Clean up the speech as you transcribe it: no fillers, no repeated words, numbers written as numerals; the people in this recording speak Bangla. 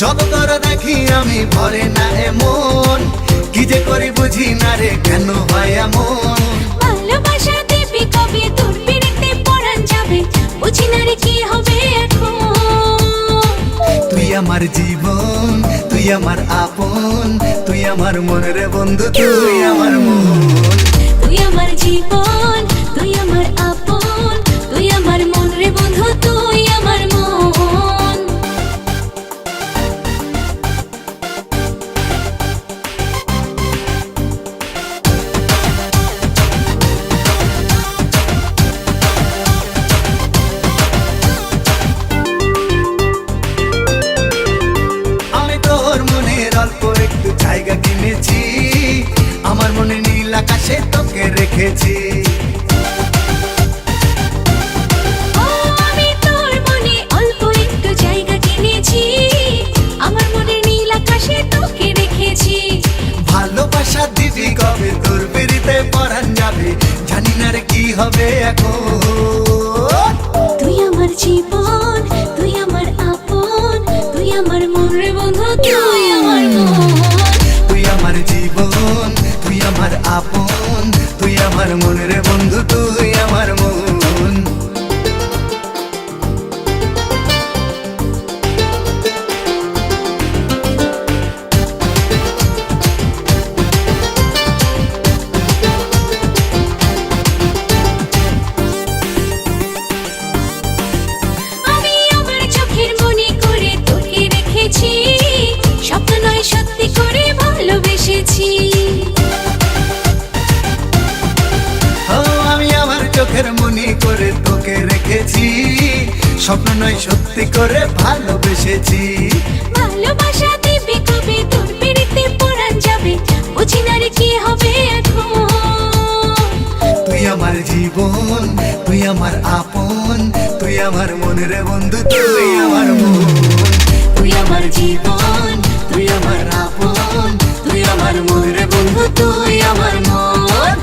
যত করে দেখি আমি ভরে না এমন, কি যে করি বুঝি না রে কেন হয় এমন। ভালোবাসা দেবী কবে তোর পিড়িতে পরাণ যাবে, বুঝি না রে কি হবে এখন। তুই আমার জীবন, তুই আমার আপন, তুই আমার মন রে বন্ধু, তুই আমার মন। তুই আমার জীবন, তুই আমার আপন, তুই আমার মন রে বন্ধু, তুই আমার মন। আমি তোর মনের অল্প একটু জায়গা কিনেছি, আমার মনে নীল আকাশে তোকে রেখেছি। ও আমি তোর মনে অল্প একটু জায়গা কিনেছি, আমার মনে নীল আকাশে তোকে রেখেছি। ভালোবাসা দিবি কবে তোর পিড়িতে পরাণ যাবে, জানি না রে কি হবে এখন। তুই আমার জীবন, তুই আমার আপন, তুই আমার মন রে বন্ধু, তুই আমার মন। তুই আমার জীবন, তুই আমার আপন, তুই আমার মন রে বন্ধু, তুই আমার মন। আমি আমার চোখের মনে করে তোকে রেখেছি, স্বপ্ন নয় সত্যি করে ভালোবেসেছি। ও আমি আমার চোখের মনি করে তোকে রেখেছি, স্বপ্ন নয় সত্যি করে ভালোবেসেছি। ভালোবাসা দিবি কবে তোর পিড়িতে পরাণ যাবে, বুঝি না রে কি হবে এখন। তুই আমার জীবন, তুই আমার আপন, তুই আমার মন রে বন্ধু, তুই আমার মন। তুই আমার জীবন, তুই আমার আপন, তুই আমার মন রে বন্ধু, তুই আমার মন।